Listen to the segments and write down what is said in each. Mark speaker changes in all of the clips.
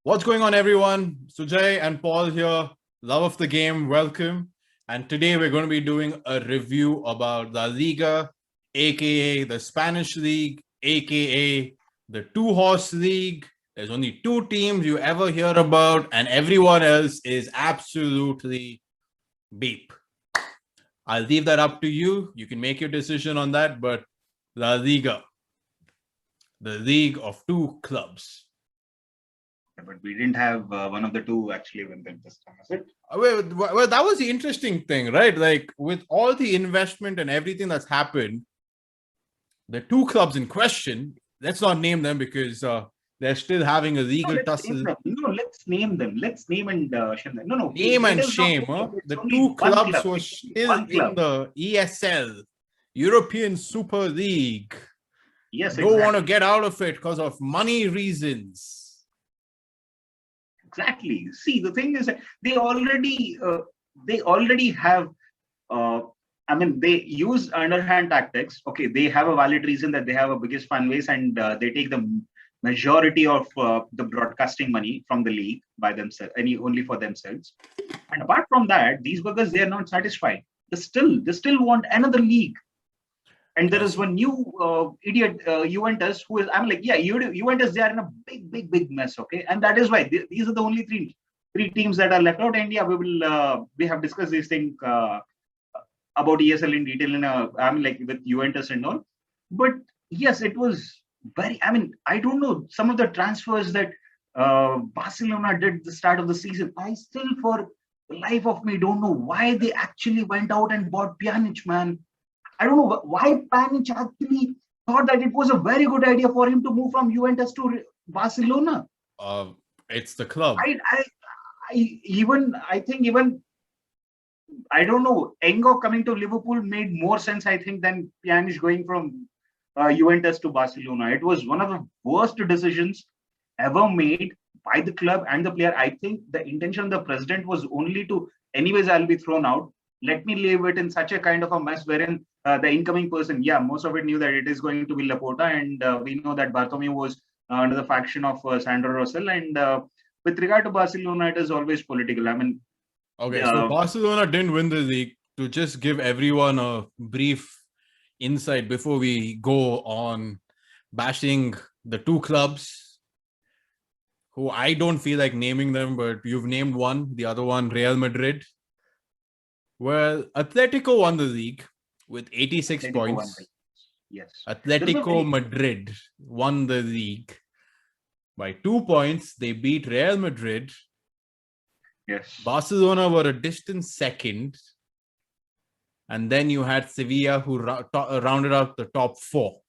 Speaker 1: What's going on, everyone? Sujay and Paul here. Love of the game. Welcome. And today we're going to be doing a review about La Liga, aka the Spanish League, aka the two-horse league. There's only two teams you ever hear about, and everyone else is absolutely beep. I'll leave that up to you. You can make your decision on that, but La Liga, the league of two clubs.
Speaker 2: But we didn't have one of the two actually win them this time, is it?
Speaker 1: Well, that was the interesting thing, right? Like with all the investment and everything that's happened, the two clubs in question, let's not name them because they're still having a legal tussle.
Speaker 2: No, let's name them. Let's name and shame them. No,
Speaker 1: Name and
Speaker 2: let us not
Speaker 1: shame.
Speaker 2: name them. It's
Speaker 1: The
Speaker 2: only
Speaker 1: two
Speaker 2: one
Speaker 1: clubs
Speaker 2: club.
Speaker 1: were
Speaker 2: It's only
Speaker 1: still
Speaker 2: one
Speaker 1: in
Speaker 2: club.
Speaker 1: the ESL, European Super League.
Speaker 2: Yes,
Speaker 1: Don't want to get out of it because of money reasons.
Speaker 2: Exactly. See, the thing is, they already have. They use underhand tactics. Okay, they have a valid reason that they have a biggest fan base and they take the majority of the broadcasting money from the league by themselves, only for themselves. And apart from that, these workers, they are not satisfied. They still want another league. And there is one new idiot Juventus who is. I'm like, yeah, Juventus. They are in a big mess. Okay, and that is why these are the only three teams that are left out. And yeah, we have discussed these things about ESL in detail in like with Juventus and all. But yes, it was very. I don't know some of the transfers that Barcelona did at the start of the season. I still, for the life of me, don't know why they actually went out and bought Pjanic, man. I don't know why Pjanic actually thought that it was a very good idea for him to move from Juventus to Barcelona.
Speaker 1: It's the club.
Speaker 2: I think even I don't know. Engo coming to Liverpool made more sense, I think, than Pjanic going from Juventus to Barcelona. It was one of the worst decisions ever made by the club and the player. I think the intention of the president was only to, anyways, I'll be thrown out. Let me leave it in such a kind of a mess wherein the incoming person, yeah, most of it knew that it is going to be Laporta, and we know that Bartomeu was under the faction of Sandro Rosell. And with regard to Barcelona, it is always political.
Speaker 1: Okay, so Barcelona didn't win the league. To just give everyone a brief insight before we go on bashing the two clubs, who I don't feel like naming them, but you've named one, the other one, Real Madrid. Well, Atletico won the league with 86 points.
Speaker 2: Yes.
Speaker 1: Atletico Madrid won the league by 2 points. They beat Real Madrid.
Speaker 2: Yes.
Speaker 1: Barcelona were a distant second. And then you had Sevilla, who rounded out the top four.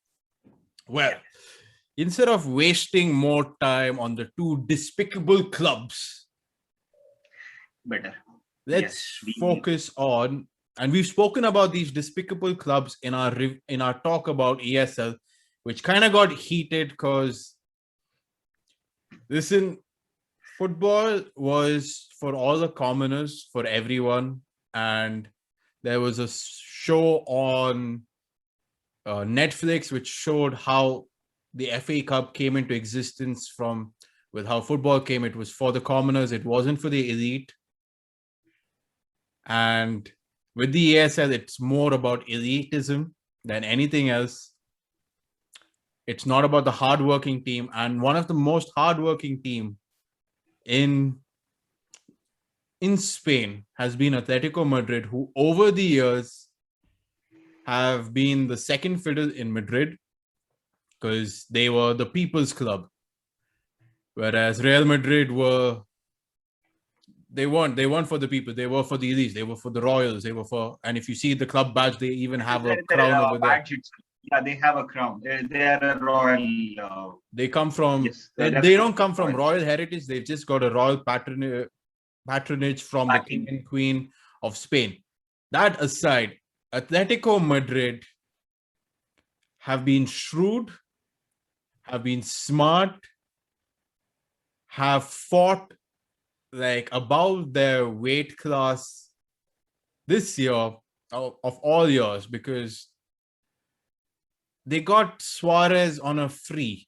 Speaker 1: Well, instead of wasting more time on the two despicable clubs, let's focus on, and we've spoken about these despicable clubs in our talk about ESL, which kind of got heated because, listen, football was for all the commoners, for everyone, and there was a show on Netflix which showed how the FA Cup came into existence with how football came. It was for the commoners. It wasn't for the elite. And with the ESL, it's more about elitism than anything else. It's not about the hardworking team. And one of the most hardworking team in Spain has been Atletico Madrid, who over the years have been the second fiddle in Madrid because they were the people's club. Whereas Real Madrid they weren't for the people. They were for the elites. They were for the royals. And if you see the club badge, they even have a crown over there.
Speaker 2: Yeah, they have a crown. They are a royal.
Speaker 1: They come from. Yes, they don't come from royal heritage. They've just got a royal patronage from the king and queen of Spain. That aside, Atletico Madrid have been shrewd, have been smart, have fought like above their weight class this year of all years, because they got Suárez on a free.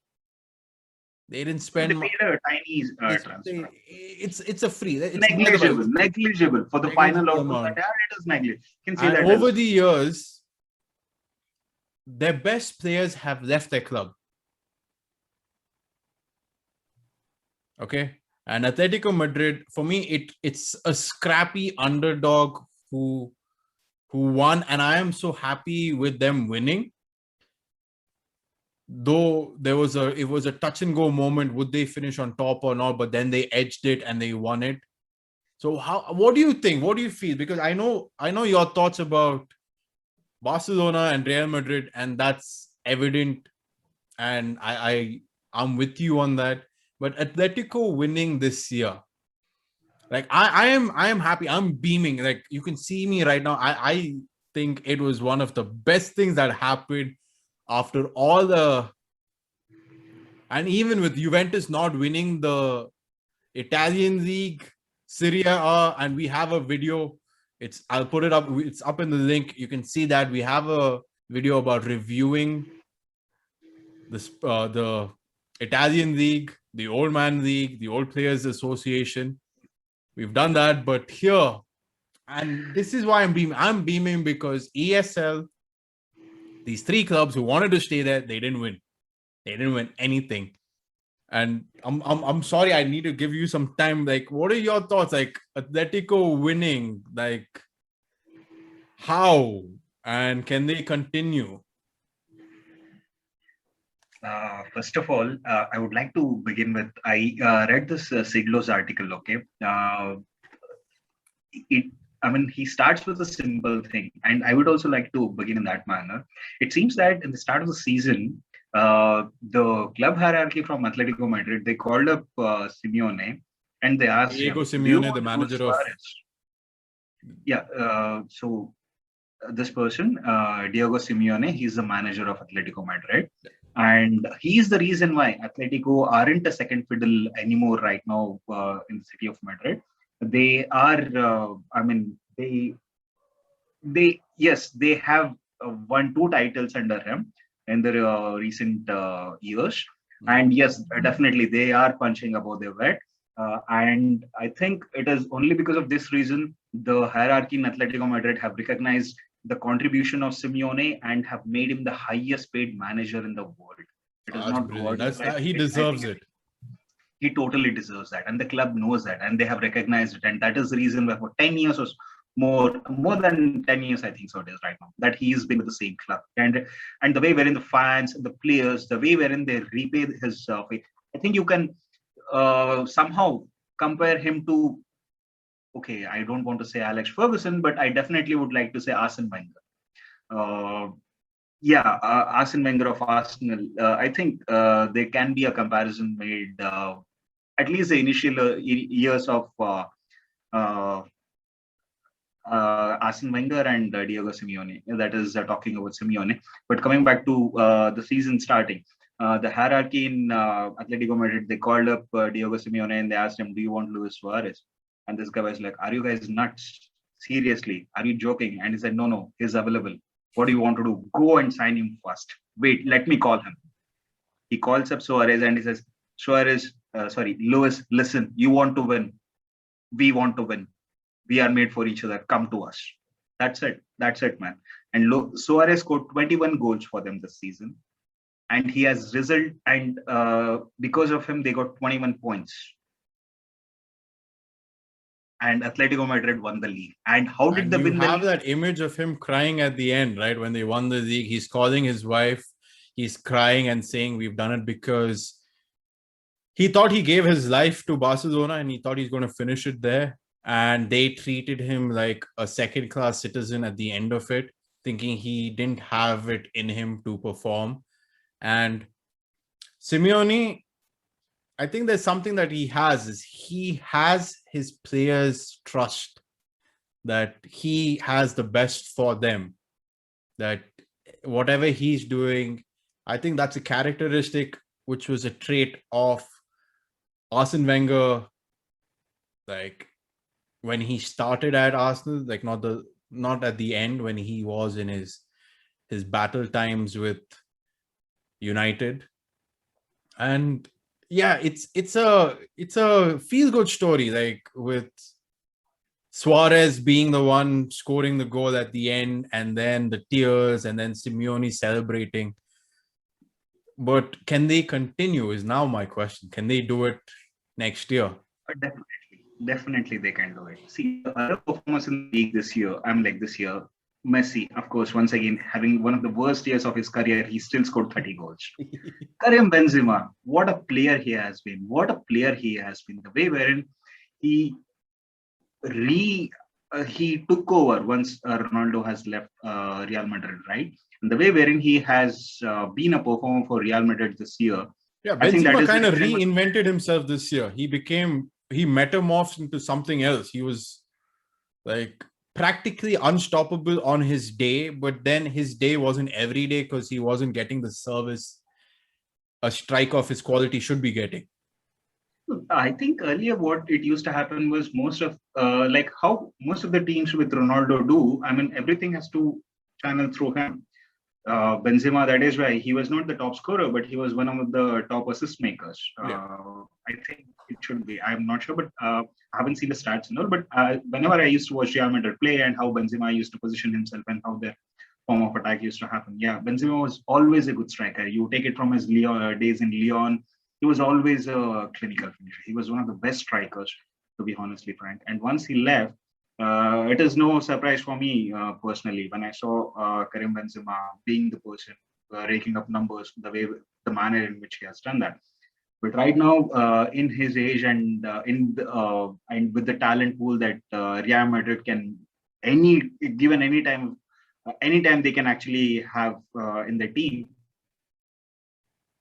Speaker 1: They didn't
Speaker 2: They
Speaker 1: spend.
Speaker 2: paid a tiny transfer.
Speaker 1: It's a free. It's by the way,
Speaker 2: Negligible for the final
Speaker 1: negligible
Speaker 2: output that
Speaker 1: amount.
Speaker 2: they had. It is negligible. You can say
Speaker 1: And
Speaker 2: that
Speaker 1: over
Speaker 2: as
Speaker 1: the years, their best players have left their club. Okay. And Atletico Madrid, for me, it's a scrappy underdog who won, and I am so happy with them winning. Though it was a touch and go moment, would they finish on top or not? But then they edged it and they won it. So what do you think? What do you feel? Because I know your thoughts about Barcelona and Real Madrid, and that's evident, and I'm with you on that. But Atletico winning this year, like I am happy. I'm beaming. Like you can see me right now. I think it was one of the best things that happened after all the, and even with Juventus not winning the Italian league, Serie A, and we have a video. I'll put it up. It's up in the link. You can see that we have a video about reviewing this the Italian league, the old man league, the old players association. We've done that, but here, and this is why I'm beaming. I'm beaming because ESL, these three clubs who wanted to stay there, they didn't win. They didn't win anything. And I'm sorry, I need to give you some time. Like, what are your thoughts? Like Atletico winning, like how, and can they continue?
Speaker 2: First of all, I would like to begin with, I read this Siglo's article, okay? He starts with a simple thing, and I would also like to begin in that manner. It seems that in the start of the season, the club hierarchy from Atletico Madrid, they called up Simeone, and they asked
Speaker 1: Diego
Speaker 2: him,
Speaker 1: Simeone, the manager of...
Speaker 2: Yeah, so this person, Diego Simeone, he's the manager of Atletico Madrid. And he's the reason why Atletico aren't a second fiddle anymore right now in the city of Madrid. They are, yes, they have won 2 titles under him in the recent years. And yes, definitely they are punching above their weight. And I think it is only because of this reason the hierarchy in Atletico Madrid have recognized the contribution of Simeone and have made him the highest paid manager in the world. It is not
Speaker 1: brilliant. He deserves it.
Speaker 2: He totally deserves that, and the club knows that, and they have recognized it, and that is the reason why for 10 years or more than 10 years, I think so it is right now, that he's been with the same club, and the way wherein the fans, the players, the way wherein they repay his faith, I think you can somehow compare him to, okay, I don't want to say Alex Ferguson, but I definitely would like to say Arsene Wenger. Arsene Wenger of Arsenal. I think there can be a comparison made, at least the initial years of Arsene Wenger and Diego Simeone. That is talking about Simeone. But coming back to the season starting, the hierarchy in Atletico Madrid, they called up Diego Simeone and they asked him, "Do you want Luis Suarez?" And this guy was like, "Are you guys nuts? Seriously? Are you joking?" And he said, "No, he's available. What do you want to do? Go and sign him first. Wait, let me call him." He calls up Suarez and he says, Luis, listen, you want to win. We want to win. We are made for each other. Come to us. That's it, man. And Suarez scored 21 goals for them this season. And he has result, and because of him, they got 21 points. And Atletico Madrid won the league. And how did they win the league?
Speaker 1: You have that image of him crying at the end, right? When they won the league, he's calling his wife. He's crying and saying, "We've done it because..." He thought he gave his life to Barcelona and he thought he's going to finish it there. And they treated him like a second-class citizen at the end of it, thinking he didn't have it in him to perform. And Simeone, I think there's something that he has his players' trust, that he has the best for them, that whatever he's doing, I think that's a characteristic which was a trait of Arsene Wenger, like when he started at Arsenal, like not at the end when he was in his battle times with United. And yeah, it's a feel good story, like with Suárez being the one scoring the goal at the end, and then the tears, and then Simeone celebrating. But can they continue? Is now my question. Can they do it next year?
Speaker 2: Definitely they can do it. See, the other performers in the league this year, I'm like this year, Messi, of course, once again, having one of the worst years of his career, he still scored 30 goals. Karim Benzema, what a player he has been. What a player he has been. The way wherein he re he took over once Ronaldo has left Real Madrid, right? And the way wherein he has been a performer for Real Madrid this year,
Speaker 1: Yeah,
Speaker 2: I think that
Speaker 1: Benzema
Speaker 2: is the
Speaker 1: kind of
Speaker 2: reason.
Speaker 1: reinvented himself this year. He metamorphed into something else. He was like practically unstoppable on his day, but then his day wasn't every day because he wasn't getting the service a striker of his quality should be getting.
Speaker 2: I think earlier what it used to happen was most of like how most of the teams with Ronaldo do. I mean, everything has to channel through him. Benzema, that is why he was not the top scorer, but he was one of the top assist makers.
Speaker 1: Yeah.
Speaker 2: I think it should be. I'm not sure, but I haven't seen the stats and all. But whenever I used to watch Real Madrid play and how Benzema used to position himself and how their form of attack used to happen, yeah, Benzema was always a good striker. You take it from his days in Lyon, he was always a clinical finisher. He was one of the best strikers, to be honestly frank. And once he left, it is no surprise for me personally when I saw Karim Benzema being the person raking up numbers the manner in which he has done that. But right now, in his age and and with the talent pool that Real Madrid can given anytime they can actually have in the team,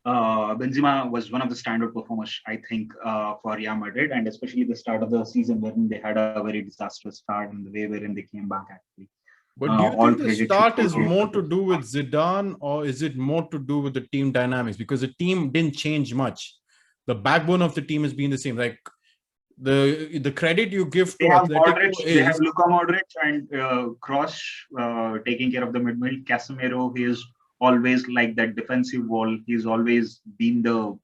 Speaker 2: Benzema was one of the standout performers, I think, for Real Madrid, and especially the start of the season wherein they had a very disastrous start and the way wherein they came back actually.
Speaker 1: But do you
Speaker 2: All
Speaker 1: think the
Speaker 2: credit should
Speaker 1: start
Speaker 2: go
Speaker 1: is
Speaker 2: to
Speaker 1: more to do with Zidane or is it more to do with the team dynamics? Because the team didn't change much. The backbone of the team has been the same. Like the credit you give
Speaker 2: They
Speaker 1: to
Speaker 2: have Modric,
Speaker 1: Atletico
Speaker 2: they have
Speaker 1: is
Speaker 2: Luka Modric and Kroos taking care of the midfield. Casemiro, he is always like that defensive wall. He's always been the,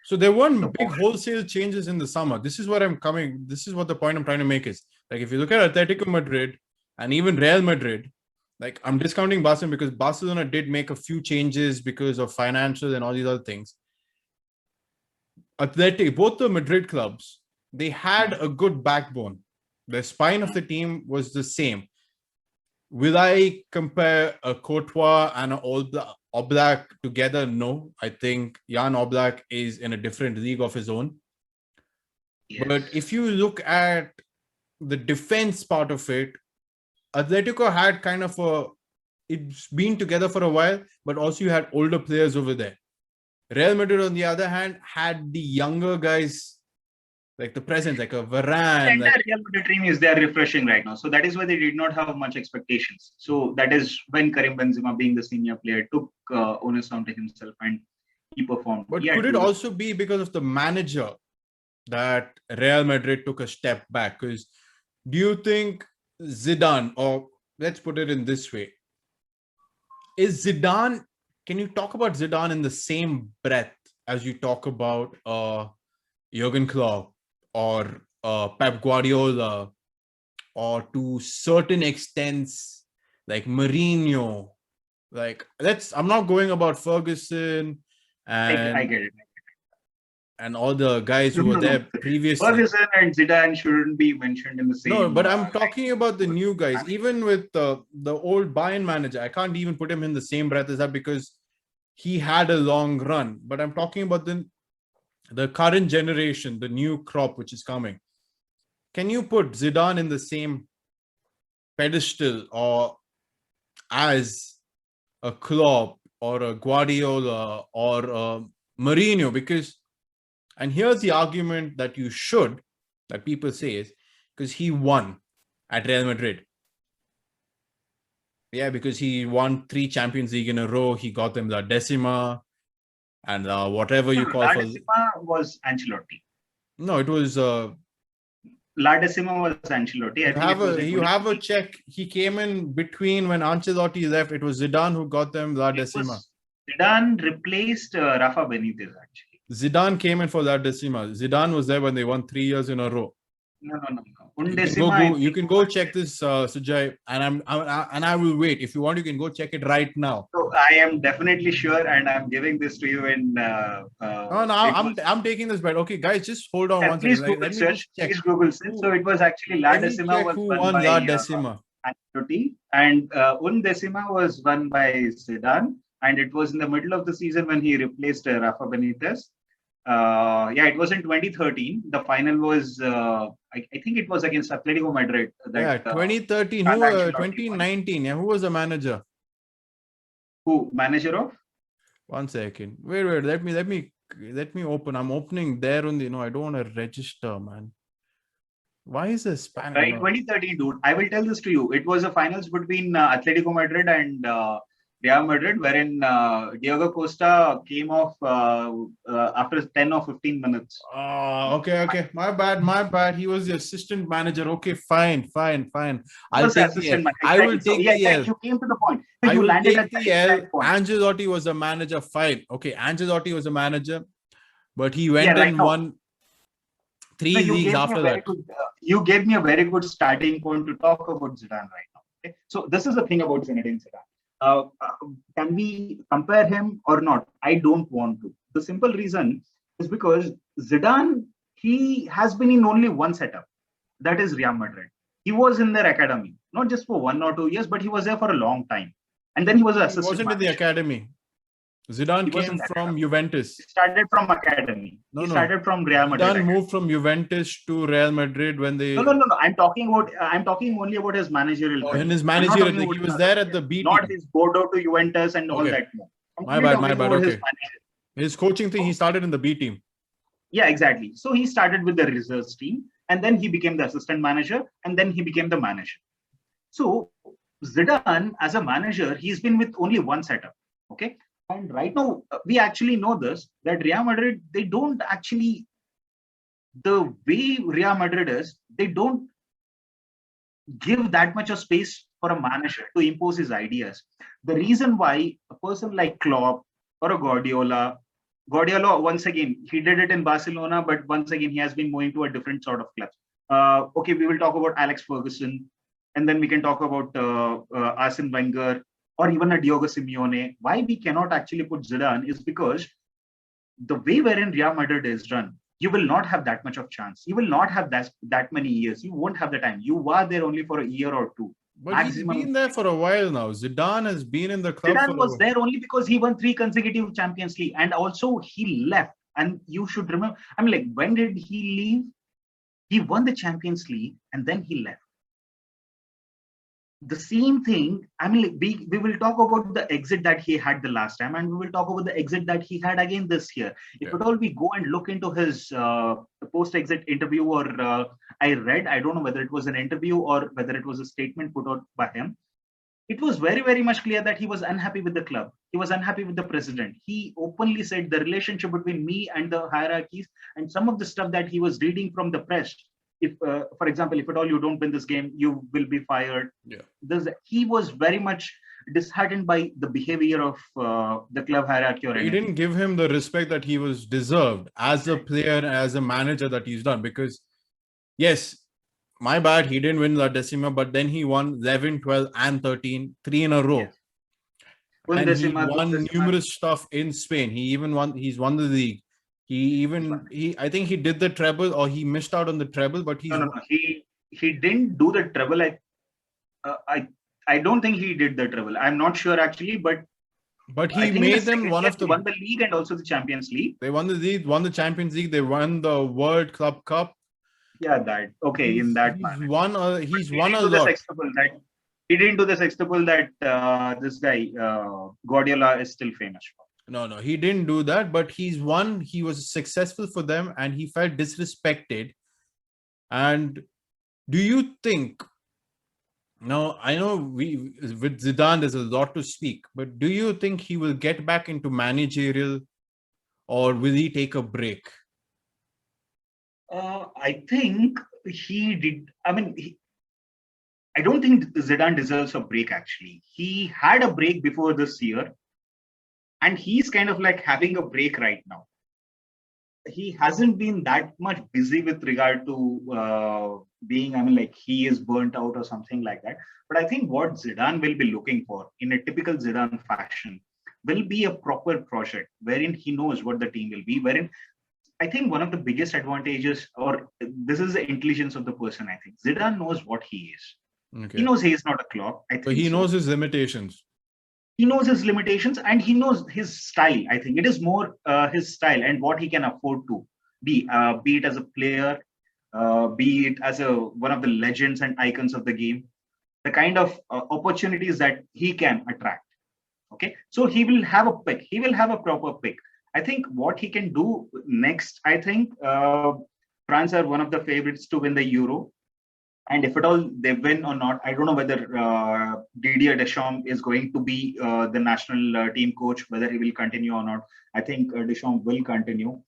Speaker 1: so there
Speaker 2: the
Speaker 1: weren't big wholesale changes in the summer. This is what the point I'm trying to make is like if you look at Atletico Madrid and even Real Madrid, like I'm discounting Barcelona because Barcelona did make a few changes because of financial and all these other things. Both the Madrid clubs, they had a good backbone. The spine of the team was the same. Will I compare a Courtois and an Oblak together? No. I think Jan Oblak is in a different league of his own. Yes. But if you look at the defense part of it, Atletico had kind of it's been together for a while, but also you had older players over there. Real Madrid, on the other hand, had the younger guys, like the presence, like a Varane.
Speaker 2: The entire Real Madrid team is there refreshing right now. So that is why they did not have much expectations. So that is when Karim Benzema, being the senior player, took onus onto himself and he performed.
Speaker 1: But could it also be because of the manager that Real Madrid took a step back? Because do you think Zidane, or let's put it in this way, can you talk about Zidane in the same breath as you talk about Jurgen Klopp or Pep Guardiola, or to certain extents like Mourinho? Like I'm not going about Ferguson and
Speaker 2: I get it.
Speaker 1: And all the guys who were there previously.
Speaker 2: Ferguson and Zidane shouldn't be mentioned in the same.
Speaker 1: No, but I'm talking about the new guys. Even with the old Bayern manager, I can't even put him in the same breath as that because he had a long run. But I'm talking about the current generation, the new crop which is coming. Can you put Zidane in the same pedestal or as a Klopp or a Guardiola or a Mourinho? And here's the argument that you should, that people say is, because he won at Real Madrid. Yeah, because he won 3 Champions League in a row. He got them La Decima and whatever you call
Speaker 2: La
Speaker 1: for.
Speaker 2: Decima was Ancelotti.
Speaker 1: No, it was.
Speaker 2: La Decima was Ancelotti.
Speaker 1: You have a check. He came in between when Ancelotti left. It was Zidane who got them La Decima.
Speaker 2: Zidane replaced Rafa Benitez actually.
Speaker 1: Zidane came in for La Decima. Zidane was there when they won 3 years in a row.
Speaker 2: No.
Speaker 1: You can go check this, Sujay, and I will wait. If you want, you can go check it right now.
Speaker 2: So I am definitely sure, and I'm giving this to you in.
Speaker 1: No, I'm taking this bet. Okay, guys, just hold on one
Speaker 2: Please
Speaker 1: second.
Speaker 2: Google
Speaker 1: Let me
Speaker 2: search.
Speaker 1: just check.
Speaker 2: Please Google search. So it was actually La
Speaker 1: Let me
Speaker 2: Decima
Speaker 1: check
Speaker 2: was
Speaker 1: who
Speaker 2: won
Speaker 1: won
Speaker 2: by
Speaker 1: La Decima.
Speaker 2: Ancelotti, and Undecima was won by Zidane, and it was in the middle of the season when he replaced Rafa Benitez. Yeah, it was in 2013. The final was, I think it was against Atletico Madrid.
Speaker 1: Yeah, 2013.
Speaker 2: Carlo Ancelotti won.
Speaker 1: 2019. Yeah, who was the manager?
Speaker 2: Who manager of?
Speaker 1: One second. Wait. Let me open. I'm opening there on the. No, I don't want to register, man. Why is this Spanish?
Speaker 2: Right, 2013, dude. I will tell this to you. It was a finals between Atletico Madrid and Real Madrid, wherein Diego Costa came off after 10 or 15 minutes.
Speaker 1: Okay. My bad. He was the assistant manager. Okay, fine. I'll take the L. I will take the L.
Speaker 2: You came to the point.
Speaker 1: I will
Speaker 2: landed
Speaker 1: take the L. Ancelotti was the manager. Fine. Okay, Ancelotti was the manager, but he went and won 3 leagues after that.
Speaker 2: You gave me a very good starting point to talk about Zidane right now. Okay? So this is the thing about Zinedine Zidane. Can we compare him or not? I don't want to. The simple reason is because Zidane, he has been in only one setup, that is Real Madrid. He was in their academy, not just for 1 or 2 years, but he was there for a long time. And then he was an assistant.
Speaker 1: He wasn't in the academy. Zidane came from Juventus.
Speaker 2: He started from academy. He started from Real Madrid.
Speaker 1: Zidane moved from Juventus to Real Madrid when they.
Speaker 2: No. I'm talking only about his managerial.
Speaker 1: In his managerial, he was there at the B team.
Speaker 2: Not his Bordeaux to Juventus and all that.
Speaker 1: My bad. Okay. His coaching thing, he started in the B team.
Speaker 2: Yeah, exactly. So he started with the reserves team, and then he became the assistant manager, and then he became the manager. So Zidane, as a manager, he's been with only one setup. Okay. And right now, we actually know this, that Real Madrid, they don't actually, the way Real Madrid is, they don't give that much of space for a manager to impose his ideas. The reason why a person like Klopp or a Guardiola, once again, he did it in Barcelona, but once again, he has been moving to a different sort of club. Okay, we will talk about Alex Ferguson, and then we can talk about Arsene Wenger, or even a Diogo Simeone. Why we cannot actually put Zidane is because the way wherein Real Madrid is run, you will not have that much of chance. You will not have that many years. You won't have the time. You are there only for a year or two.
Speaker 1: But maximum. He's been there for a while now. Zidane has been in the club.
Speaker 2: Zidane was there only because he won 3 consecutive Champions League, and also he left. And you should remember, I mean, like, when did he leave? He won the Champions League and then he left. The same thing, I mean, we will talk about the exit that he had the last time, and we will talk about the exit that he had again this year. If at all we go and look into his post-exit interview, or I don't know whether it was an interview or whether it was a statement put out by him. It was very, very much clear that he was unhappy with the club. He was unhappy with the president. He openly said the relationship between me and the hierarchies, and some of the stuff that he was reading from the press. If, for example, if at all you don't win this game, you will be fired.
Speaker 1: Yeah.
Speaker 2: He was very much disheartened by the behavior of the club hierarchy.
Speaker 1: He didn't give him the respect that he was deserved as a player, as a manager that he's done. Because, yes, my bad, he didn't win La Decima, but then he won 11, 12, and 13, 3 in a row. Yes. And he won numerous stuff in Spain. He's won the league. I think he did the treble, or he missed out on the treble, but he
Speaker 2: didn't do the treble. I don't think he did the treble. I'm not sure actually, but
Speaker 1: he made them one of the.
Speaker 2: They won the league and also the Champions League.
Speaker 1: They won the league, won the Champions League. They won the World Club Cup.
Speaker 2: Yeah, that okay. He's
Speaker 1: won a lot.
Speaker 2: He didn't do the sextuple that this guy Guardiola is still famous for.
Speaker 1: No, he didn't do that, but he's won. He was successful for them, and he felt disrespected. And do you think? Now, I know with Zidane, there's a lot to speak, but do you think he will get back into managerial, or will he take a break?
Speaker 2: I think he did. I mean, I don't think Zidane deserves a break, actually. He had a break before this year, and he's kind of like having a break right now. he hasn't been that much busy with regard to being, I mean, like he is burnt out or something like that. But I think what Zidane will be looking for in a typical Zidane fashion will be a proper project wherein he knows what the team will be, wherein I think one of the biggest advantages, or this is the intelligence of the person, I think. Zidane knows what he is. He
Speaker 1: Okay.
Speaker 2: knows he is not a clock. I
Speaker 1: So
Speaker 2: think
Speaker 1: he knows
Speaker 2: so.
Speaker 1: his limitations.
Speaker 2: He knows his limitations and he knows his style. I think it is more his style and what he can afford to be it as a player, be it as a one of the legends and icons of the game, the kind of opportunities that he can attract. Okay, so he will have a pick. He will have a proper pick. I think what he can do next. I think France are one of the favorites to win the Euro. And if at all they win or not, I don't know whether Didier Deschamps is going to be the national team coach, whether he will continue or not. I think Deschamps will continue.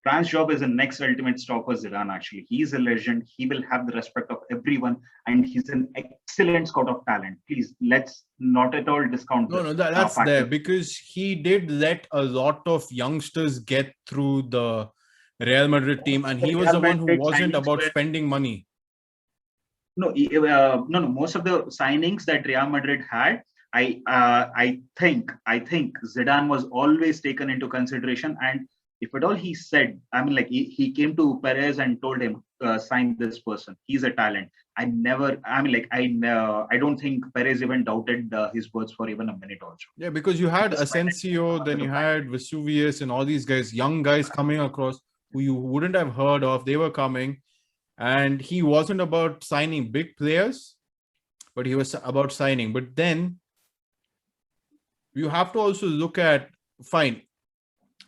Speaker 2: France's job is the next ultimate stopper, Zidane. Actually, he's a legend. He will have the respect of everyone, and he's an excellent scout of talent. Please, let's not at all discount
Speaker 1: No,
Speaker 2: this
Speaker 1: no, that's there
Speaker 2: factor.
Speaker 1: because he did let a lot of youngsters get through the Real Madrid team, and he was
Speaker 2: Real
Speaker 1: the one who
Speaker 2: Madrid
Speaker 1: wasn't
Speaker 2: signings
Speaker 1: about
Speaker 2: were
Speaker 1: spending money.
Speaker 2: no. Most of the signings that Real Madrid had, I think Zidane was always taken into consideration. And if at all he said, I mean, like he came to Perez and told him, sign this person. He's a talent. I don't think Perez even doubted his words for even a minute also.
Speaker 1: Yeah, because you had
Speaker 2: Despite
Speaker 1: Asensio, then you had Vesuvius, and all these guys, young guys coming across who you wouldn't have heard of. They were coming, and he wasn't about signing big players, but he was about signing. But then you have to also look at, fine,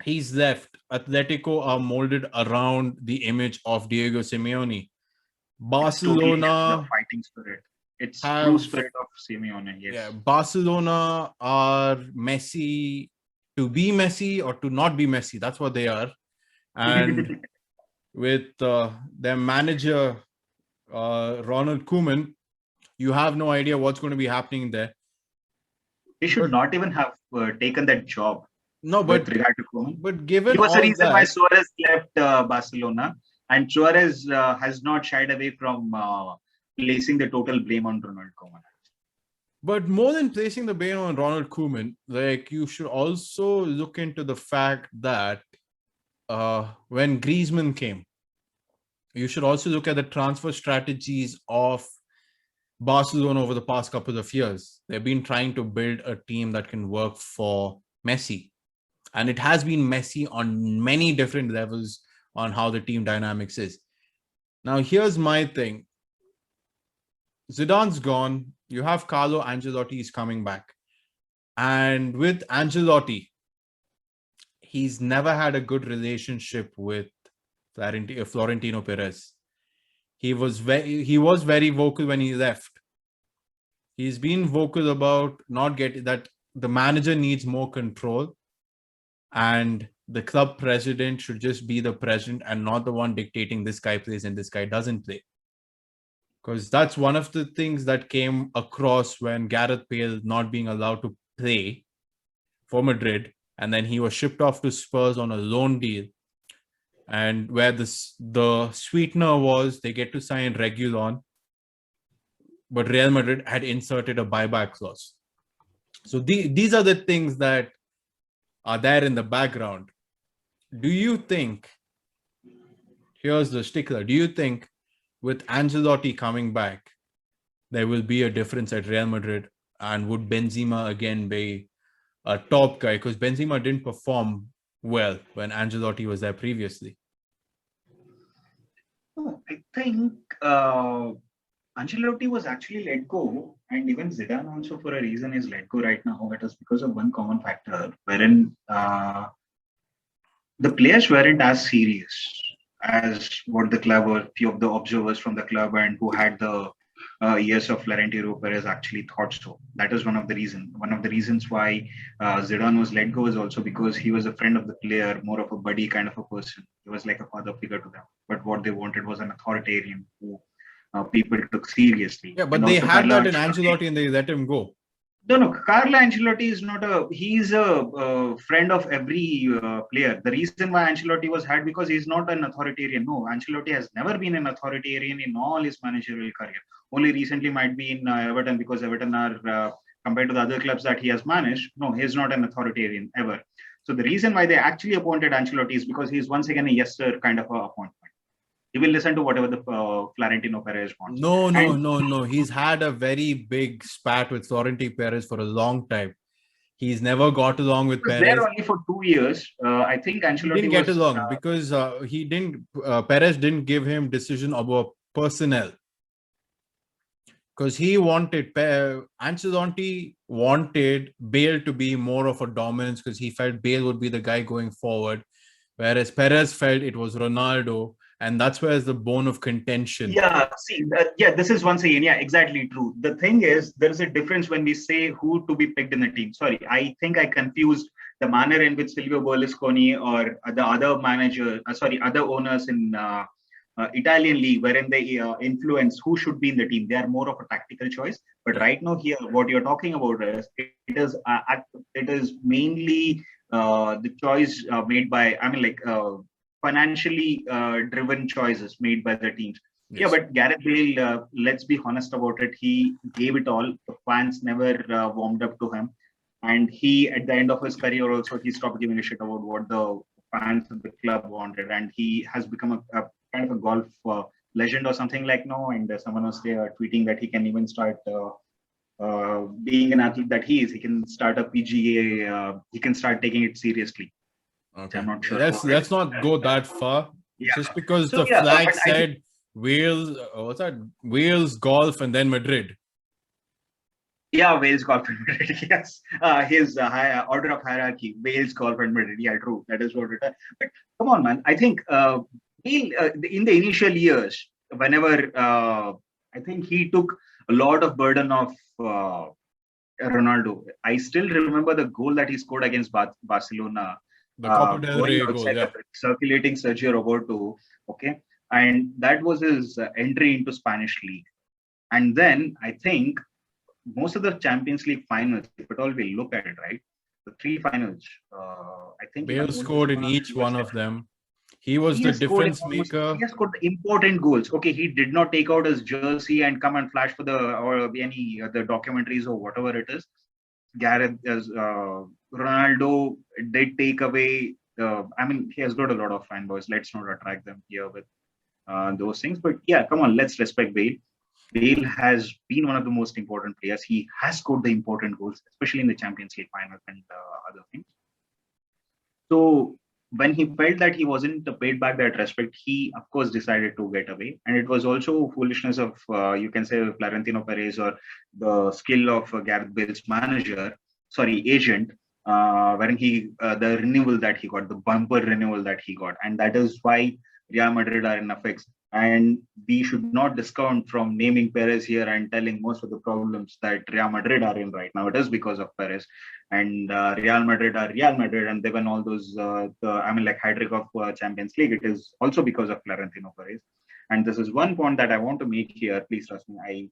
Speaker 1: he's left. Atletico are molded around the image of Diego Simeone.
Speaker 2: it's totally the
Speaker 1: Barcelona
Speaker 2: fighting spirit. It's true
Speaker 1: have,
Speaker 2: spirit of Simeone.
Speaker 1: yeah,
Speaker 2: Yes.
Speaker 1: Barcelona are Messi to be Messi or to not be Messi. That's what they are. And with their manager, Ronald Koeman, you have no idea what's going to be happening there.
Speaker 2: He should
Speaker 1: But
Speaker 2: not even have taken that job
Speaker 1: no,
Speaker 2: with regard to Koeman.
Speaker 1: but
Speaker 2: He
Speaker 1: given
Speaker 2: was the
Speaker 1: all
Speaker 2: reason why
Speaker 1: that,
Speaker 2: Suarez left Barcelona, and Suarez has not shied away from placing the total blame on Ronald Koeman.
Speaker 1: but more than placing the blame on Ronald Koeman, like you should also look into the fact that when Griezmann came, you should also look at the transfer strategies of Barcelona over the past couple of years. They've been trying to build a team that can work for Messi. And it has been messy on many different levels on how the team dynamics is. Now, here's my thing. Zidane's gone. You have Carlo Ancelotti is coming back. And with Ancelotti, he's never had a good relationship with Florentino Perez. He was very vocal when he left. He's been vocal about not getting that the manager needs more control and the club president should just be the president and not the one dictating this guy plays and this guy doesn't play. Because that's one of the things that came across when Gareth Bale not being allowed to play for Madrid, and then he was shipped off to Spurs on a loan deal. And where the sweetener was, they get to sign Reguilon, but Real Madrid had inserted a buyback clause. So these are the things that are there in the background. Do you think, here's the stickler, do you think with Ancelotti coming back, there will be a difference at Real Madrid? And would Benzema again be a top guy? Because Benzema didn't perform well when Ancelotti was there previously.
Speaker 2: I think Ancelotti was actually let go, and even Zidane also for a reason is let go right now. It is because of one common factor, wherein the players weren't as serious as what the club or few of the observers from the club and who had the years of Florentino Perez actually thought so. That is one of the reasons. One of the reasons why Zidane was let go is also because he was a friend of the player, more of a buddy kind of a person. He was like a father figure to them. But what they wanted was an authoritarian who people took seriously.
Speaker 1: Yeah, but
Speaker 2: And
Speaker 1: they
Speaker 2: also
Speaker 1: had
Speaker 2: Carlo
Speaker 1: that in
Speaker 2: Ancelotti.
Speaker 1: Ancelotti and they let him go.
Speaker 2: No. Carlo Ancelotti is not a. He's a friend of every player. The reason why Ancelotti was had because he's not an authoritarian. No, Ancelotti has never been an authoritarian in all his managerial career. Only recently might be in Everton because Everton are compared to the other clubs that he has managed. No, he's not an authoritarian ever. So the reason why they actually appointed Ancelotti is because he's once again a yes sir kind of a appointment. He will listen to whatever the Florentino Perez wants. And
Speaker 1: No. He's had a very big spat with Florentino Perez for a long time. He's never got along with
Speaker 2: was there
Speaker 1: Perez.
Speaker 2: only for 2 years. I think
Speaker 1: He
Speaker 2: Ancelotti
Speaker 1: didn't get
Speaker 2: was.
Speaker 1: along because Perez didn't give him decision about personnel. Because he wanted Ancelotti wanted Bale to be more of a dominance because he felt Bale would be the guy going forward, whereas Perez felt it was Ronaldo, and that's where the bone of contention.
Speaker 2: Yeah, see, this is once again, yeah, exactly true. The thing is, there is a difference when we say who to be picked in the team. Sorry, I think I confused the manner in which Silvio Berlusconi or the other manager, other owners in Italian league, wherein they influence who should be in the team. They are more of a tactical choice. But right now, here, what you're talking about is it is mainly the choice made by, financially driven choices made by the teams.
Speaker 1: Yes.
Speaker 2: Yeah, but Gareth Bale, let's be honest about it. He gave it all. The fans never warmed up to him. And he, at the end of his career, also, he stopped giving a shit about what the fans of the club wanted. And he has become a kind of a golf legend or something like no. And someone was there tweeting that he can even start being an athlete that he is. He can start a PGA. He can start taking it seriously.
Speaker 1: Okay,
Speaker 2: I'm not sure.
Speaker 1: let's not go that far.
Speaker 2: Yeah.
Speaker 1: Just because
Speaker 2: So,
Speaker 1: the
Speaker 2: yeah,
Speaker 1: flag
Speaker 2: but
Speaker 1: said Wales, what's that? Wales, golf, and then Madrid.
Speaker 2: Yeah, Wales, golf, and Madrid. Yes, his order of hierarchy: Wales, golf, and Madrid. Yeah, true. That is what it is. But come on, man. I think in the initial years, whenever I think he took a lot of burden of Ronaldo. I still remember the goal that he scored against Barcelona,
Speaker 1: The Copa del
Speaker 2: going
Speaker 1: Rey goal,
Speaker 2: outside
Speaker 1: yeah.
Speaker 2: the pitch, circulating Sergio Roberto. Okay, and that was his entry into Spanish league. And then I think most of the Champions League finals, if at all we look at it, right, the three finals, I think
Speaker 1: Bale scored in each one of them. He was the difference maker.
Speaker 2: He has scored important goals. Okay, he did not take out his jersey and come and flash for the documentaries or whatever it is. Gareth as Ronaldo did take away. He has got a lot of fanboys. Let's not attract them here with those things. But yeah, come on, let's respect Bale. Bale has been one of the most important players. He has scored the important goals, especially in the Champions League finals and other things. So when he felt that he wasn't paid back that respect, he of course decided to get away. And it was also foolishness of you can say Florentino Perez or the skill of Gareth Bale's agent, wherein the renewal that he got, the bumper renewal that he got, and that is why Real Madrid are in a fix. And we should not discount from naming Perez here and telling most of the problems that Real Madrid are in right now. It is because of Perez. And Real Madrid are Real Madrid, and they won all those, hat-trick of Champions League. It is also because of Florentino Perez. And this is one point that I want to make here. Please trust me.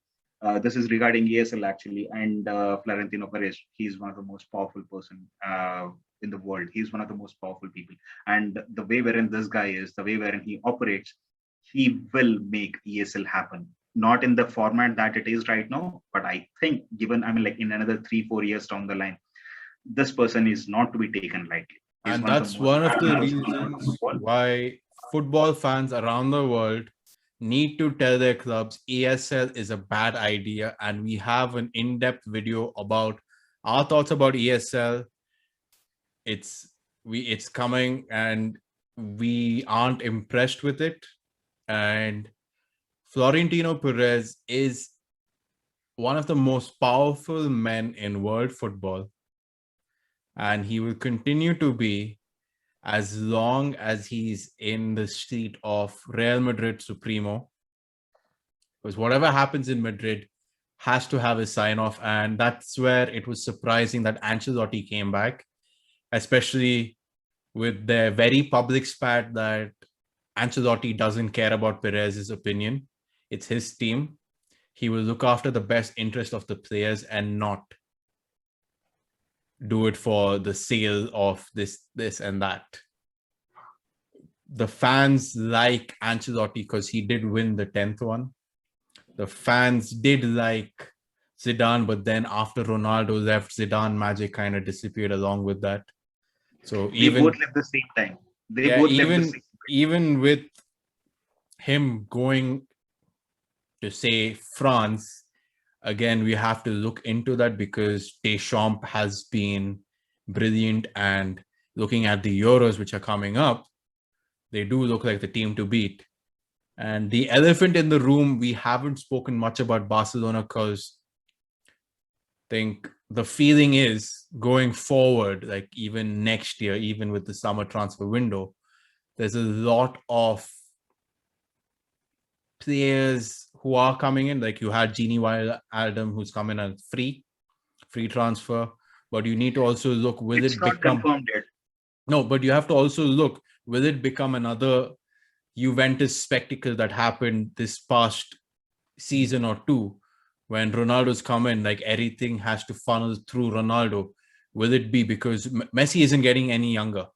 Speaker 2: This is regarding ESL actually, and Florentino Perez. He's one of the most powerful person in the world. He's one of the most powerful people. And the way wherein this guy is, the way wherein he operates, he will make ESL happen. Not in the format that it is right now, but I think given, in another 3-4 years down the line, this person is not to be taken lightly. He's
Speaker 1: and that's one of the reasons why football fans around the world need to tell their clubs ESL is a bad idea. And we have an in-depth video about our thoughts about ESL. It's coming and we aren't impressed with it. And Florentino Perez is one of the most powerful men in world football. And he will continue to be as long as he's in the seat of Real Madrid Supremo. Because whatever happens in Madrid has to have a sign-off. And that's where it was surprising that Ancelotti came back, especially with their very public spat that Ancelotti doesn't care about Perez's opinion. It's his team. He will look after the best interest of the players and not do it for the sale of this and that. The fans like Ancelotti because he did win the 10th one. The fans did like Zidane, but then after Ronaldo left, Zidane magic kind of disappeared along with that. So
Speaker 2: they both left the same time.
Speaker 1: Even with him going to say France, again, we have to look into that because Deschamps has been brilliant, and looking at the Euros which are coming up, they do look like the team to beat. And the elephant in the room, we haven't spoken much about Barcelona because I think the feeling is going forward, like even next year, even with the summer transfer window, there's a lot of players who are coming in. Like you had Genie Wijnaldum, who's coming on free transfer, but you need to also look, will
Speaker 2: it's
Speaker 1: it
Speaker 2: not
Speaker 1: become
Speaker 2: confirmed yet.
Speaker 1: No, but you have to also look, will it become another Juventus spectacle that happened this past season or two when Ronaldo's come in, like everything has to funnel through Ronaldo? Will it be because Messi isn't getting any younger,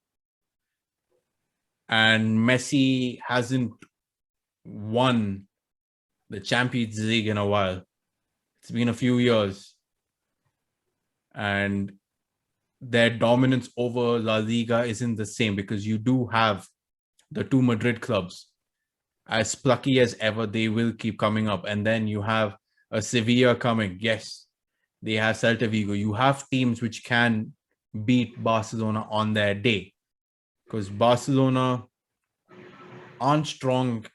Speaker 1: and Messi hasn't won the Champions League in a while? It's been a few years, and their dominance over La Liga isn't the same because you do have the two Madrid clubs. As plucky as ever, they will keep coming up. And then you have a Sevilla coming. Yes, they have Celta Vigo. You have teams which can beat Barcelona on their day because Barcelona aren't strong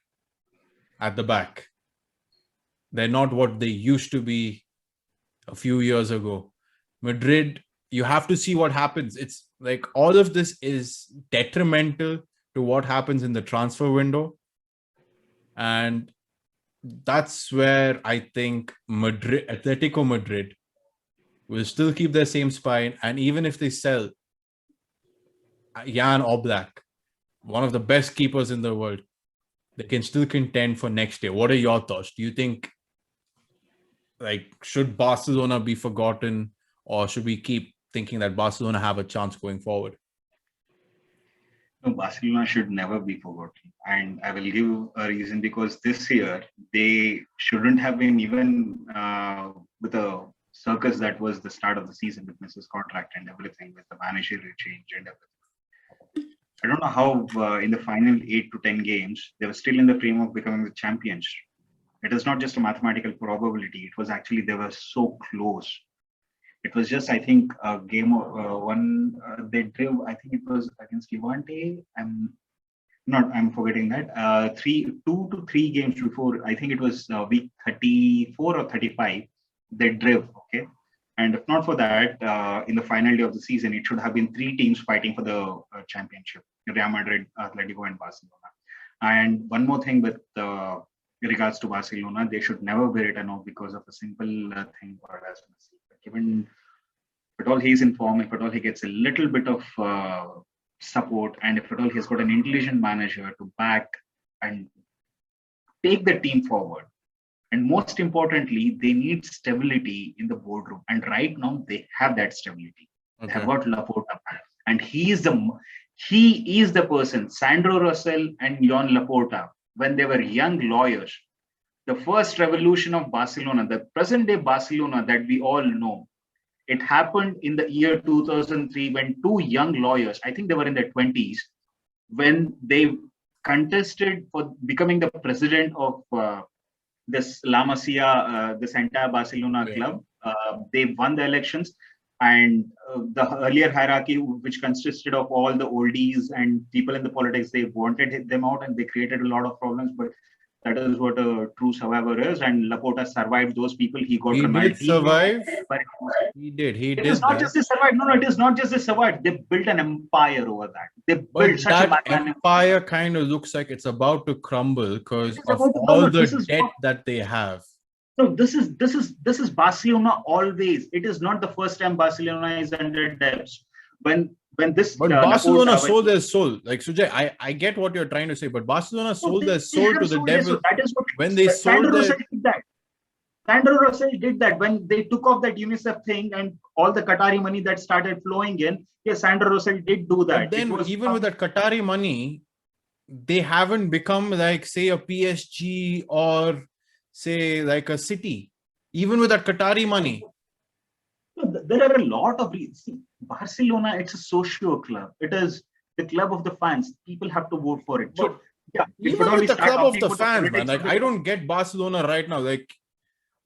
Speaker 1: at the back. They're not what they used to be a few years ago. Madrid, you have to see what happens. It's like all of this is detrimental to what happens in the transfer window. And that's where I think Atletico Madrid will still keep their same spine. And even if they sell Jan Oblak, one of the best keepers in the world, they can still contend for next year. What are your thoughts? Do you think, like, should Barcelona be forgotten, or should we keep thinking that Barcelona have a chance going forward?
Speaker 2: No, Barcelona should never be forgotten. And I will give a reason, because this year they shouldn't have been even with a circus that was the start of the season with Messi's contract and everything, with the managerial change and everything. I don't know how in the final 8 to 10 games, they were still in the frame of becoming the champions. It is not just a mathematical probability. It was actually, they were so close. It was just, I think, a game one, they drew, I think it was against Levante. I'm forgetting that. 2 to 3 games before, I think it was week 34 or 35, they drew, okay? And if not for that, in the final day of the season, it should have been 3 teams fighting for the championship: Real Madrid, Atletico, and Barcelona. And one more thing with regards to Barcelona, they should never be written off because of a simple thing called as Messi. Given if at all he's in form, if at all he gets a little bit of support, and if at all he's got an intelligent manager to back and take the team forward. And most importantly, they need stability in the boardroom. And right now, they have that stability. Okay. They have got Laporta back. And he is the person, Sandro Rosell and Joan Laporta, when they were young lawyers, the first revolution of Barcelona, the present day Barcelona that we all know, it happened in the year 2003 when 2 young lawyers, I think they were in their 20s, when they contested for becoming the president of this La Masia, this entire Barcelona club. They won the elections, and the earlier hierarchy, which consisted of all the oldies and people in the politics, they wanted them out, and they created a lot of problems. But that is what a true survivor is, and Laporta survived those people. He got
Speaker 1: did survive. He did.
Speaker 2: It is not just a survive. No, it is not just a survive. They built an empire over that. They built such
Speaker 1: a empire. Kind of looks like it's about to crumble because of all the debt that they have.
Speaker 2: No, this is Barcelona always. It is not the first time Barcelona is under debts. But
Speaker 1: Barcelona sold their soul. Like Sujay, I get what you're trying to say, but Barcelona sold their soul to the devil.
Speaker 2: That is what
Speaker 1: when they sold that.
Speaker 2: Sandro Russell did that when they took off that UNICEF thing and all the Qatari money that started flowing in. Yes, Sandro Russell did do
Speaker 1: But
Speaker 2: that. It
Speaker 1: then,
Speaker 2: was
Speaker 1: even with that Qatari money, they haven't become like, say, a PSG or say like a City. Even with that Qatari money.
Speaker 2: There are a lot of reasons. Barcelona, it's a socio club. It is the club of the fans. People have to vote for it. So, yeah, it would
Speaker 1: Even with
Speaker 2: only
Speaker 1: the
Speaker 2: start
Speaker 1: club of
Speaker 2: talking
Speaker 1: the
Speaker 2: about the
Speaker 1: fans, man,
Speaker 2: politics
Speaker 1: like
Speaker 2: of the
Speaker 1: I
Speaker 2: club.
Speaker 1: don't get Barcelona right now. Like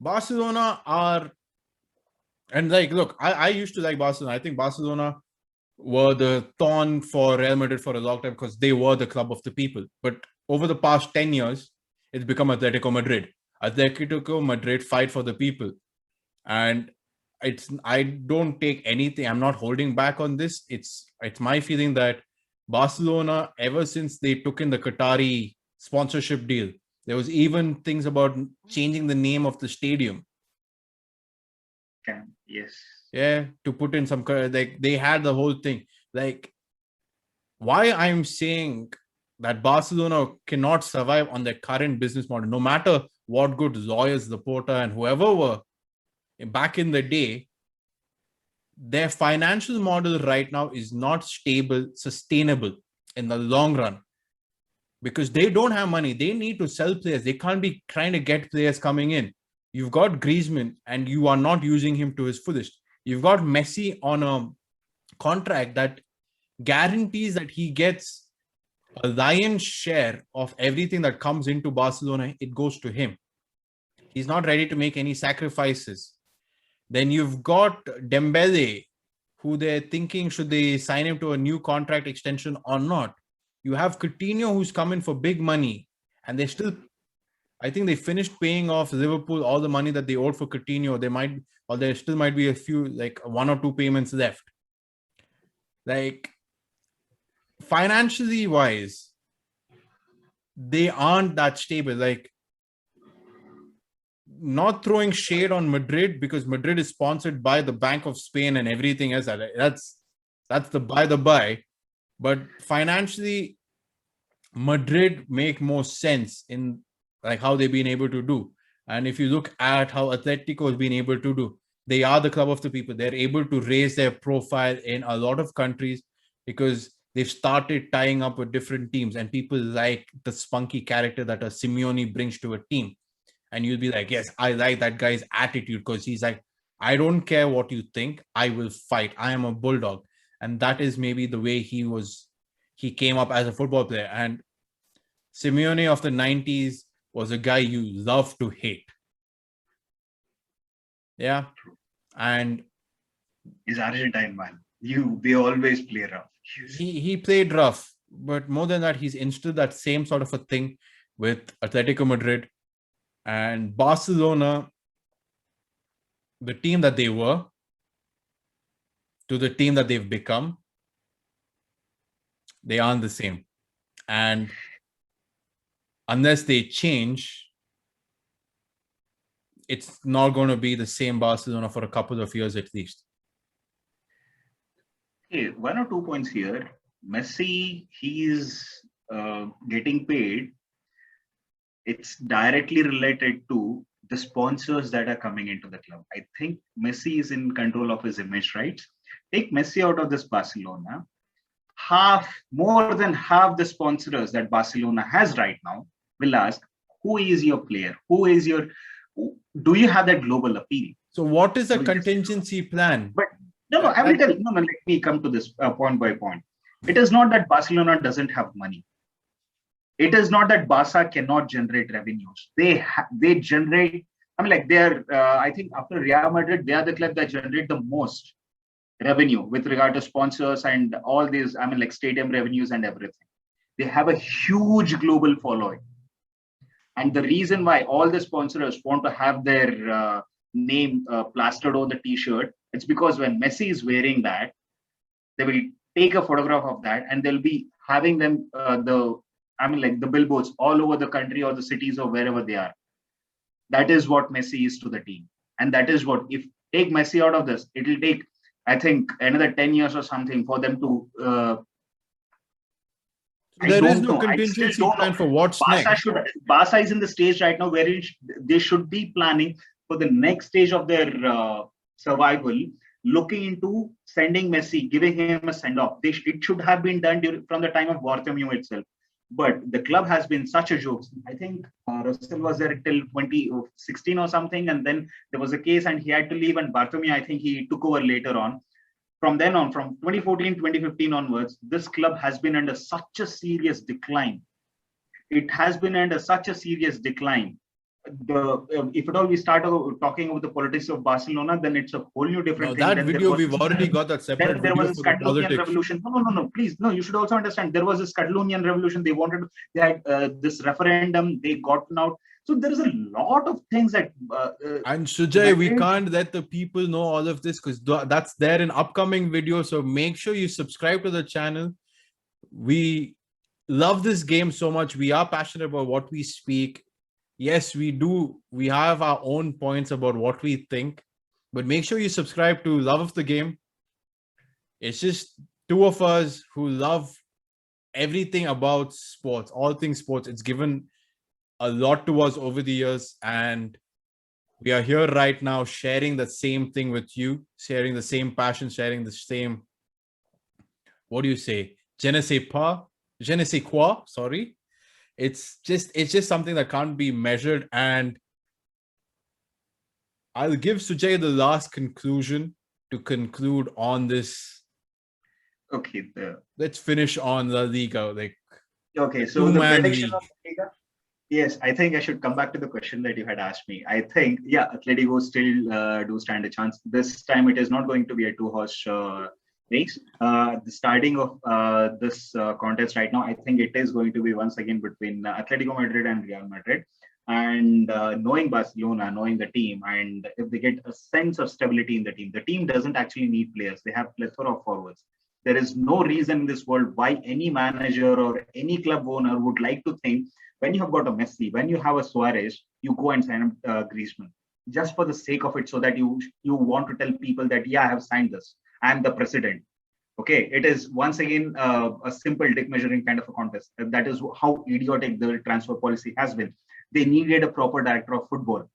Speaker 1: Barcelona are, and like, look, I used to like Barcelona. I think Barcelona were the thorn for Real Madrid for a long time because they were the club of the people. But over the past 10 years, it's become Atletico Madrid. Atletico Madrid fight for the people. And I don't take anything. I'm not holding back on this. It's my feeling that Barcelona, ever since they took in the Qatari sponsorship deal, there was even things about changing the name of the stadium.
Speaker 2: Yes.
Speaker 1: Yeah, to put in some, like they had the whole thing. Like, why I'm saying that Barcelona cannot survive on their current business model, no matter what good lawyers, Laporta, and whoever were back in the day, their financial model right now is not stable, sustainable in the long run because they don't have money. They need to sell players. They can't be trying to get players coming in. You've got Griezmann and you are not using him to his fullest. You've got Messi on a contract that guarantees that he gets a lion's share of everything that comes into Barcelona. It goes to him. He's not ready to make any sacrifices. Then you've got Dembele, who they're thinking, should they sign him to a new contract extension or not? You have Coutinho, who's coming for big money. And they still, I think they finished paying off Liverpool all the money that they owed for Coutinho. There still might be a few, like 1 or 2 payments left. Like, financially wise, they aren't that stable. Like, not throwing shade on Madrid because Madrid is sponsored by the Bank of Spain and everything else. That's the by the by. But financially, Madrid make more sense in like how they've been able to do. And if you look at how Atletico has been able to do, they are the club of the people. They're able to raise their profile in a lot of countries because they've started tying up with different teams and people like the spunky character that a Simeone brings to a team. And you'll be like, yes, I like that guy's attitude because he's like, I don't care what you think. I will fight. I am a bulldog. And that is maybe the way he came up as a football player. And Simeone of the 90s was a guy you love to hate. Yeah. And
Speaker 2: he's Argentine, man. They always play rough.
Speaker 1: He played rough, but more than that, he's instilled that same sort of a thing with Atletico Madrid and Barcelona, the team that they were, to the team that they've become. They aren't the same. And unless they change, it's not going to be the same Barcelona for a couple of years at least.
Speaker 2: Okay, 1 or 2 points here. Messi, he's getting paid. It's directly related to the sponsors that are coming into the club. I think Messi is in control of his image, right? Take Messi out of this Barcelona. More than half the sponsors that Barcelona has right now will ask, who is your player? Do you have that global appeal?
Speaker 1: So what is the contingency plan?
Speaker 2: But no, I will tell you. No, let me come to this point by point. It is not that Barcelona doesn't have money. It is not that Barca cannot generate revenues. They generate. I mean, like they're. I think after Real Madrid, they are the club that generate the most revenue with regard to sponsors and all these. I mean, like stadium revenues and everything. They have a huge global following, and the reason why all the sponsors want to have their name plastered on the T-shirt, it's because when Messi is wearing that, they will take a photograph of that and they'll be having them the billboards all over the country or the cities or wherever they are. That is what Messi is to the team. And that is what, if take Messi out of this, it will take, I think, another 10 years or something for them to.
Speaker 1: There is no contingency plan for what's next.
Speaker 2: Barca is in the stage right now where they should be planning. for the next stage of their survival, looking into sending Messi, giving him a send-off. It should have been done from the time of Bartomeu itself. But the club has been such a joke. I think Russell was there till 2016 or something, and then there was a case and he had to leave, and Bartomeu, I think he took over later on. From then on, from 2014, 2015 onwards, this club has been under such a serious decline. It has been under such a serious decline. If at all we start talking about the politics of Barcelona, then it's a whole new different thing.
Speaker 1: That video, we've already got that separate
Speaker 2: there
Speaker 1: video
Speaker 2: was a
Speaker 1: for the
Speaker 2: Catalonian
Speaker 1: politics.
Speaker 2: revolution. No, please, no. You should also understand there was this Catalonian revolution. They had this referendum. They gotten out. So there is a lot of things that.
Speaker 1: And Sujay, we can't let the people know all of this because that's there in upcoming videos. So make sure you subscribe to the channel. We love this game so much. We are passionate about what we speak. Yes, we do. We have our own points about what we think, but make sure you subscribe to Love of the Game. It's just two of us who love everything about sports, all things sports. It's given a lot to us over the years, and we are here right now sharing the same thing with you, sharing the same passion, sharing the same, what do you say? Je ne sais pas, je ne sais quoi, sorry. It's just something that can't be measured. And I'll give Sujay the last conclusion to conclude on this.
Speaker 2: Okay.
Speaker 1: Let's finish on the Liga.
Speaker 2: Okay, so the prediction of the Liga. Yes, I think I should come back to the question that you had asked me. I think, yeah, Atletico still do stand a chance. This time it is not going to be a two-horse race. The starting of this contest right now, I think it is going to be once again between Atletico Madrid and Real Madrid. And knowing Barcelona, knowing the team, and if they get a sense of stability in the team doesn't actually need players. They have plethora of forwards. There is no reason in this world why any manager or any club owner would like to think when you have got a Messi, when you have a Suárez, you go and sign Griezmann just for the sake of it, so that you want to tell people that, yeah, I have signed this. I'm the president. Okay, it is once again a simple dick measuring kind of a contest. That is how idiotic the transfer policy has been. They needed a proper director of football,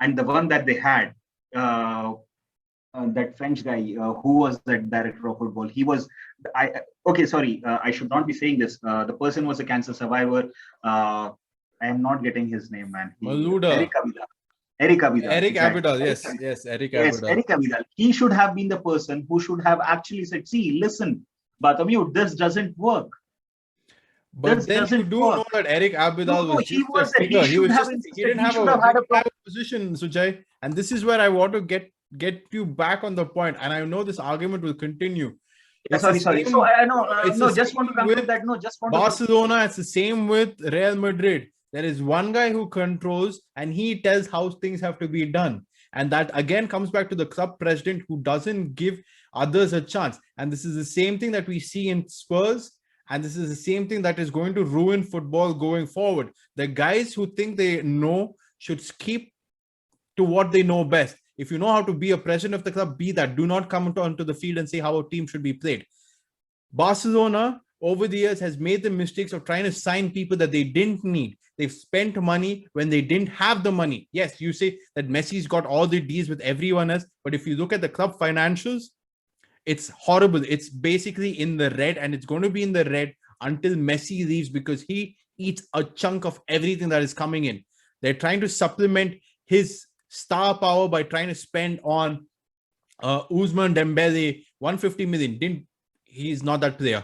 Speaker 2: and the one that they had, that French guy who was the director of football, he was, I should not be saying this. The person was a cancer survivor. I am not getting his name, man. Eric Abidal.
Speaker 1: Eric Abidal, yes, Eric Abidal.
Speaker 2: Yes, Eric Abidal. He should have been the person who should have actually said, see, listen, Bartomeu, this doesn't work.
Speaker 1: But then you do know that Eric Abidal was just a figure. He didn't have a position, Sujay. And this is where I want to get you back on the point. And I know this argument will continue.
Speaker 2: Sorry. So I know, just want to conclude that. No, just want
Speaker 1: Barcelona, it's the same with Real Madrid. There is one guy who controls and he tells how things have to be done. And that again comes back to the club president who doesn't give others a chance. And this is the same thing that we see in Spurs. And this is the same thing that is going to ruin football going forward. The guys who think they know should keep to what they know best. If you know how to be a president of the club, be that. Do not come onto the field and say how a team should be played. Barcelona, over the years, has made the mistakes of trying to sign people that they didn't need. They've spent money when they didn't have the money. Yes, you say that Messi's got all the deals with everyone else. But if you look at the club financials, it's horrible. It's basically in the red, and it's going to be in the red until Messi leaves because he eats a chunk of everything that is coming in. They're trying to supplement his star power by trying to spend on Ousmane Dembele 150 million. He's not that player.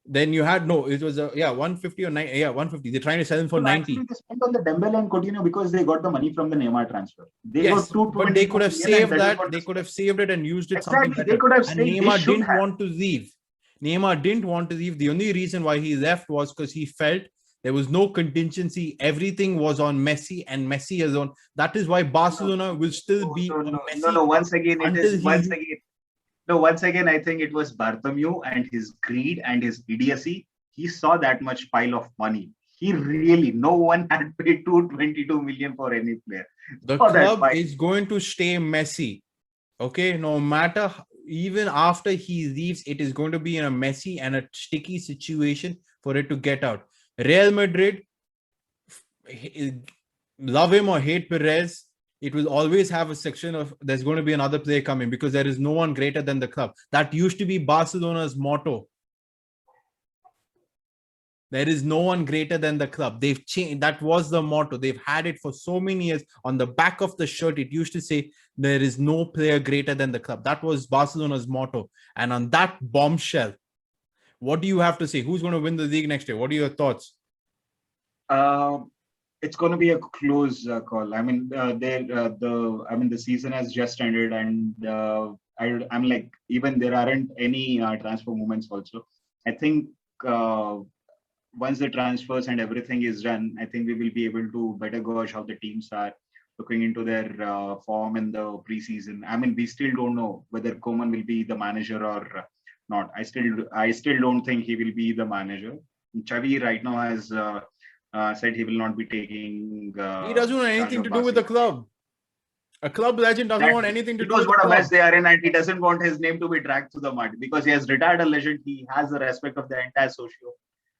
Speaker 1: Then you had, it was 150 or 90. Yeah, 150. They're trying to sell him for 90.
Speaker 2: They spent on the Dembele and Coutinho because they got the money from the Neymar transfer.
Speaker 1: But they could have saved that. They could have saved it and used it something better.
Speaker 2: They could have
Speaker 1: and Neymar didn't want to leave. Neymar didn't want to leave. The only reason why he left was because he felt there was no contingency. Everything was on Messi and Messi alone. That is why Barcelona will still be on Messi.
Speaker 2: No. Once again, I think it was Bartomeu and his greed and his idiocy. He saw that much pile of money. No one had paid 222 million for any player.
Speaker 1: The club is going to stay Messi. Okay, no matter, even after he leaves, it is going to be in a messy and a sticky situation for it to get out. Real Madrid, love him or hate Perez, it will always have a section of there's going to be another player coming because there is no one greater than the club. That used to be Barcelona's motto. There is no one greater than the club. They've changed. That was the motto. They've had it for so many years. On the back of the shirt, it used to say, there is no player greater than the club. That was Barcelona's motto. And on that bombshell, what do you have to say? Who's going to win the league next year? What are your thoughts?
Speaker 2: It's going to be a close call. I mean, the season has just ended, and I'm like, even there aren't any transfer movements. Also, I think once the transfers and everything is done, I think we will be able to better gauge how the teams are looking into their form in the preseason. I mean, we still don't know whether Koeman will be the manager or not. I still don't think he will be the manager. Xavi right now has said he will not be taking.
Speaker 1: He doesn't want anything to do with the club. A club legend doesn't want anything to do with the club.
Speaker 2: Because what a mess they are in, and he doesn't want his name to be dragged through the mud. Because he has retired a legend, he has the respect of the entire socio.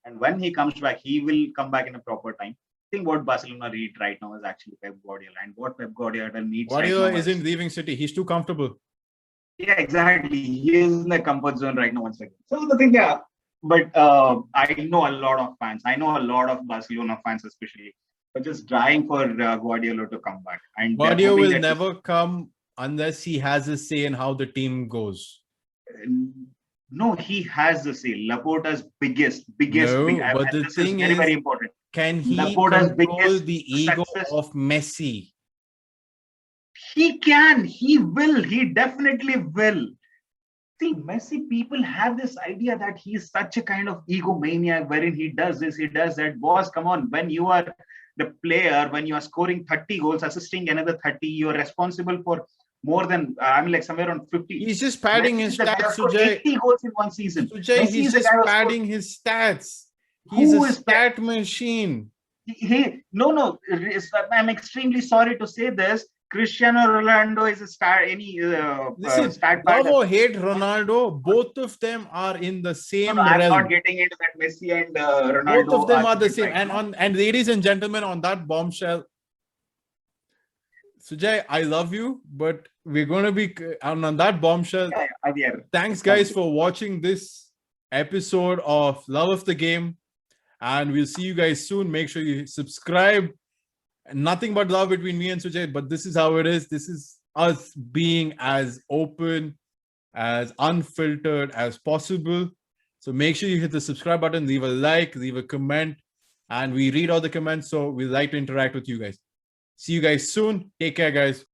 Speaker 2: And when he comes back, he will come back in a proper time. I think what Barcelona need right now is actually Pep Guardiola, and what Pep Guardiola needs.
Speaker 1: Guardiola isn't leaving City. He's too comfortable.
Speaker 2: Yeah, exactly. He is in the comfort zone right now once again. So the thing, yeah. But I know a lot of fans. I know a lot of Barcelona fans, especially, are just dying for Guardiola to come back. And
Speaker 1: Guardiola will never come unless he has a say in how the team goes.
Speaker 2: No, he has the say. Laporta's biggest.
Speaker 1: But the thing is,
Speaker 2: very important.
Speaker 1: Can he control the ego of Messi?
Speaker 2: He can. He will. He definitely will. See, Messi, people have this idea that he's such a kind of egomaniac wherein he does this, he does that. Boss, come on. When you are the player, when you are scoring 30 goals, assisting another 30, you are responsible for more than, somewhere around 50.
Speaker 1: He's just padding his stats, Sujay.
Speaker 2: 80 goals in one season.
Speaker 1: Sujay, he's just padding his stats. He's a stat machine.
Speaker 2: No. I'm extremely sorry to say this. Cristiano Ronaldo is a star.
Speaker 1: Listen, love or hate Ronaldo, both of them are in the same realm.
Speaker 2: I'm not getting into that. Messi and Ronaldo.
Speaker 1: Both of them are the same. And ladies and gentlemen, on that bombshell, Sujay, I love you, but we're going to be on that bombshell.
Speaker 2: Yeah.
Speaker 1: Thanks, guys, for watching this episode of Love of the Game. And we'll see you guys soon. Make sure you subscribe. Nothing but love between me and Sujay, but this is how it is. This is us being as open, as unfiltered as possible. So make sure you hit the subscribe button, leave a like, leave a comment, and we read all the comments. So we like to interact with you guys. See you guys soon. Take care, guys.